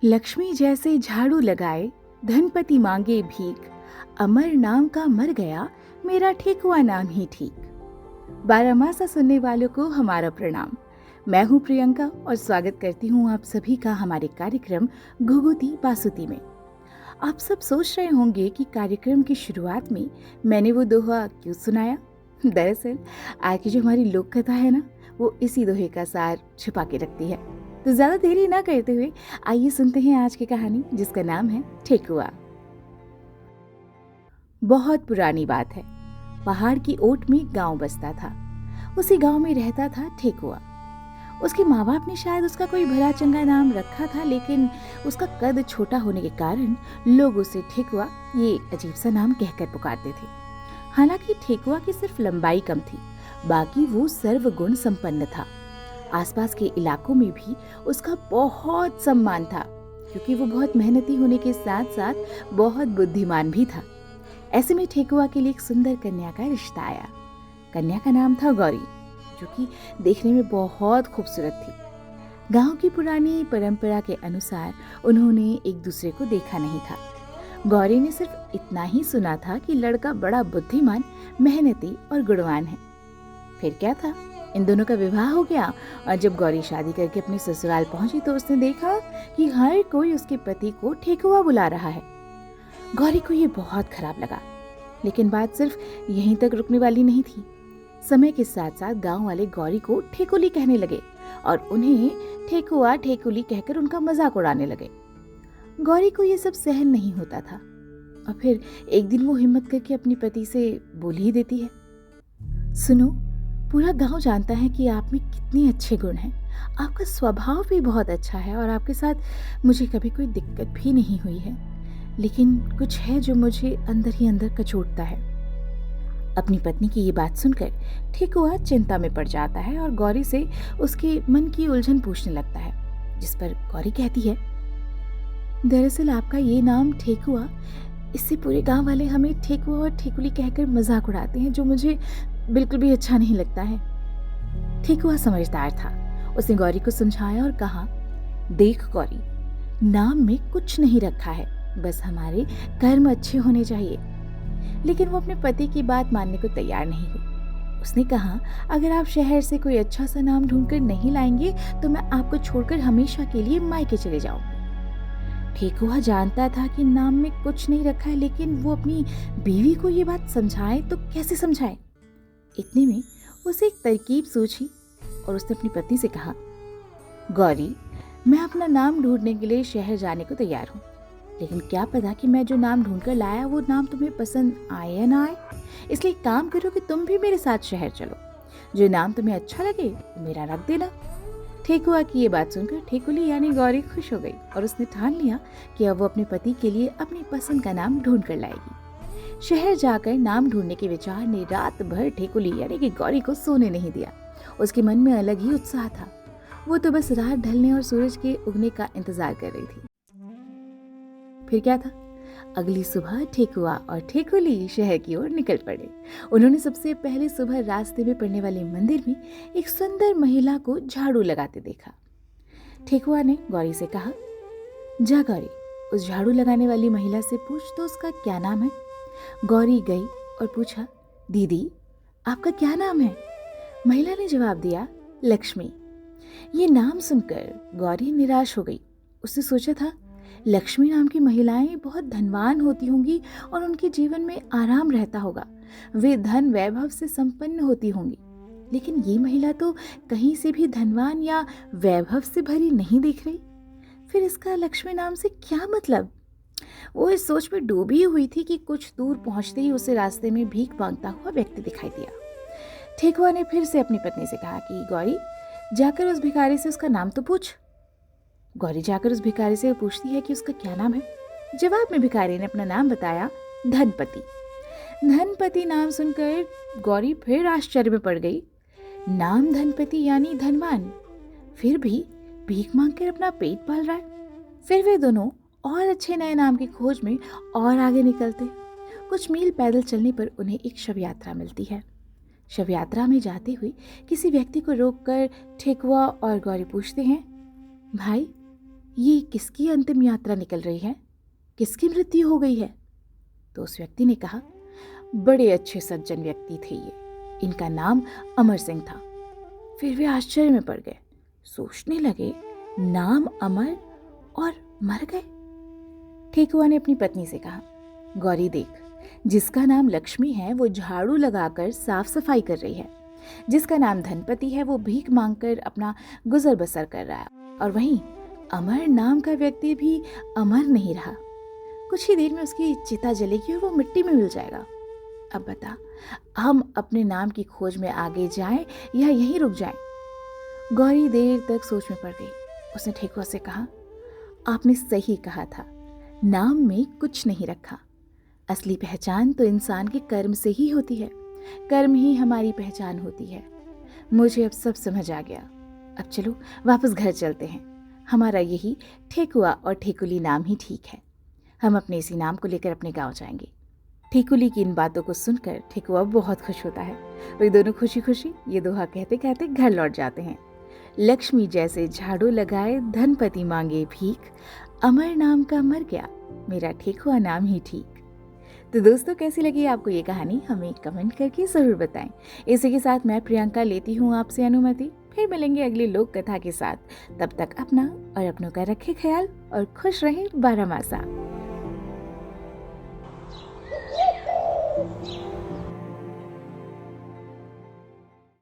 लक्ष्मी जैसे झाड़ू लगाए, धनपति मांगे भीख, अमर नाम का मर गया, मेरा ठेकुआ नाम ही ठीक। बारहमासा सुनने वालों को हमारा प्रणाम। मैं हूँ प्रियंका और स्वागत करती हूँ आप सभी का हमारे कार्यक्रम घुघुती बासुती में। आप सब सोच रहे होंगे कि कार्यक्रम की शुरुआत में मैंने वो दोहा क्यों सुनाया। दरअसल आज की जो हमारी लोक कथा है ना, वो इसी दोहे का सार छुपा के रखती है। तो ज्यादा देरी ना करते हुए आइए सुनते हैं आज की कहानी, जिसका नाम है ठेकुआ। बहुत पुरानी बात है। पहाड़ की ओट में गांव बसता था। उसी गांव में रहता था ठेकुआ। उसके माँ बाप ने शायद उसका कोई भला चंगा नाम रखा था, लेकिन उसका कद छोटा होने के कारण लोग उसे ठेकुआ ये अजीब सा नाम कहकर पुकारते थे। हालांकि ठेकुआ की सिर्फ लंबाई कम थी, बाकी वो सर्वगुण संपन्न था। आसपास के इलाकों में भी उसका बहुत सम्मान था, क्योंकि वो बहुत मेहनती होने के साथ साथ बहुत बुद्धिमान भी था। ऐसे में ठेकुआ के लिए एक सुंदर कन्या का रिश्ता आया। कन्या का नाम था गौरी, जो कि देखने में बहुत खूबसूरत थी। गांव की पुरानी परंपरा के अनुसार उन्होंने एक दूसरे को देखा नहीं था। गौरी ने सिर्फ इतना ही सुना था कि लड़का बड़ा बुद्धिमान, मेहनती और गुणवान है। फिर क्या था, इन दोनों का विवाह हो गया और जब गौरी शादी करके अपने ससुराल पहुंची तो उसने देखा कि हर कोई उसके पति को ठेकुआ बुला रहा है। गौरी को ये बहुत खराब लगा, लेकिन बात सिर्फ यहीं तक रुकने वाली नहीं थी। समय के साथ साथ गांव वाले गौरी को ठेकुली कहने लगे और उन्हें ठेकुआ ठेकुली कहकर उनका मजाक उड़ाने लगे। गौरी को ये सब सहन नहीं होता था और फिर एक दिन वो हिम्मत करके अपने पति से बोल ही देती है, सुनो, पूरा गांव जानता है कि आप में कितने अच्छे गुण हैं। आपका स्वभाव भी बहुत अच्छा है और आपके साथ मुझे कभी कोई दिक्कत भी नहीं हुई है, लेकिन कुछ है जो मुझे अंदर ही अंदर कचोटता है। अपनी पत्नी की ये बात सुनकर ठेकुआ चिंता में पड़ जाता है और गौरी से उसके मन की उलझन पूछने लगता है, जिस पर गौरी कहती है, दरअसल आपका ये नाम ठेकुआ, इससे पूरे गांव वाले हमें ठेकुआ और ठेकुली कहकर मजाक उड़ाते हैं, जो मुझे बिल्कुल भी अच्छा नहीं लगता है। ठेकुआ समझदार था। उसने गौरी को समझाया और कहा, देख गौरी, नाम में कुछ नहीं रखा है, बस हमारे कर्म अच्छे होने चाहिए। लेकिन वो अपने पति की बात मानने को तैयार नहीं हुई। उसने कहा, अगर आप शहर से कोई अच्छा सा नाम ढूंढकर नहीं लाएंगे तो मैं आपको छोड़कर हमेशा के लिए मायके चले जाऊंगी। ठेकुआ जानता था कि नाम में कुछ नहीं रखा है, लेकिन वो अपनी बीवी को ये बात समझाए तो कैसे समझाए। इतने में उसे एक तरकीब सूझी और उसने अपनी पत्नी से कहा, गौरी, मैं अपना नाम ढूंढने के लिए शहर जाने को तैयार हूँ, लेकिन क्या पता कि मैं जो नाम ढूंढ कर लाया वो नाम तुम्हें पसंद आए या ना आए। इसलिए काम करो कि तुम भी मेरे साथ शहर चलो। जो नाम तुम्हें अच्छा लगे मेरा रख देना। ठेकुआ की ये बात सुनकर ठेकुली यानी गौरी खुश हो गई और उसने ठान लिया कि अब वो अपने पति के लिए अपनी पसंद का नाम ढूंढ कर लाएगी। शहर जाकर नाम ढूंढने के विचार ने रात भर ठेकुली यानी कि गौरी को सोने नहीं दिया। उसके मन में अलग ही उत्साह था। वो तो बस रात ढलने और सूरज के उगने का इंतजार कर रही थी। फिर क्या था, अगली सुबह ठेकुआ और ठेकुली शहर की ओर निकल पड़े। उन्होंने सबसे पहले सुबह रास्ते में पड़ने वाले मंदिर में एक सुंदर महिला को झाड़ू लगाते देखा। ठेकुआ ने गौरी से कहा, जा गौरी, उस झाड़ू लगाने वाली महिला से पूछ तो उसका क्या नाम है। गौरी गई और पूछा, दीदी, आपका क्या नाम है। महिला ने जवाब दिया, लक्ष्मी। ये नाम सुनकर गौरी निराश हो गई। उसने सोचा था, लक्ष्मी नाम की महिलाएं बहुत धनवान होती होंगी और उनके जीवन में आराम रहता होगा। वे धन वैभव से संपन्न होती होंगी, लेकिन ये महिला तो कहीं से भी धनवान या वैभव से भरी नहीं दिख रही। फिर इसका लक्ष्मी नाम से क्या मतलब। वो इस सोच में डूबी हुई थी कि कुछ दूर पहुंचते ही उसे रास्ते में भीख मांगता हुआ व्यक्ति दिखाई दिया। ठेकुआ ने फिर से अपनी पत्नी से कहा कि गौरी, जाकर उस भिखारी से उसका नाम तो पूछ। गौरी जाकर उस भिखारी से पूछती है कि उसका क्या नाम है। जवाब में भिखारी ने अपना नाम बताया, धनपति। धनपति नाम सुनकर गौरी फिर आश्चर्य में पड़ गई। नाम धनपति यानी धनवान, फिर भी भीख मांगकर अपना पेट पाल रहा है। फिर वे दोनों और अच्छे नए नाम की खोज में और आगे निकलते। कुछ मील पैदल चलने पर उन्हें एक शव यात्रा मिलती है। शव यात्रा में जाते हुए किसी व्यक्ति को रोककर ठेकुआ और गौरी पूछते हैं, भाई, ये किसकी अंतिम यात्रा निकल रही है? किसकी मृत्यु हो गई है? तो उस व्यक्ति ने कहा, बड़े अच्छे सज्जन व्यक्ति थे ये, इनका नाम अमर सिंह था। फिर वे आश्चर्य में पड़ गए, सोचने लगे, नाम अमर और मर गए। ठेकुआ ने अपनी पत्नी से कहा, गौरी देख, जिसका नाम लक्ष्मी है वो झाड़ू लगाकर साफ सफाई कर रही है, जिसका नाम धनपति है वो भीख मांगकर अपना गुजर बसर कर रहा है, और वहीं अमर नाम का व्यक्ति भी अमर नहीं रहा। कुछ ही देर में उसकी चिता जलेगी और वो मिट्टी में मिल जाएगा। अब बता, हम अपने नाम की खोज में आगे जाएं या यहीं रुक जाएं? गौरी देर तक सोच में पड़ गई। उसने ठेकुआ से कहा, आपने सही कहा था, नाम में कुछ नहीं रखा। असली पहचान तो इंसान के कर्म से ही होती है, कर्म ही हमारी पहचान होती है। मुझे अब सब समझ आ गया। अब चलो वापस घर चलते हैं। हमारा यही ठेकुआ और ठेकुली नाम ही ठीक है। हम अपने इसी नाम को लेकर अपने गांव जाएंगे। ठेकुली की इन बातों को सुनकर ठेकुआ बहुत खुश होता है। वे दोनों खुशी खुशी ये दोहा कहते कहते घर लौट जाते हैं। लक्ष्मी जैसे झाड़ू लगाए, धनपति मांगे भीख, अमर नाम का मर गया, मेरा ठेकुआ नाम ही ठीक। तो दोस्तों, कैसी लगी आपको ये कहानी? हमें कमेंट करके ज़रूर बताएं। इसी के साथ मैं प्रियंका लेती हूँ आपसे अनुमति। फिर मिलेंगे अगली लोक कथा के साथ। तब तक अपना और अपनों का रखें ख्याल और खुश रहें 12 मासा।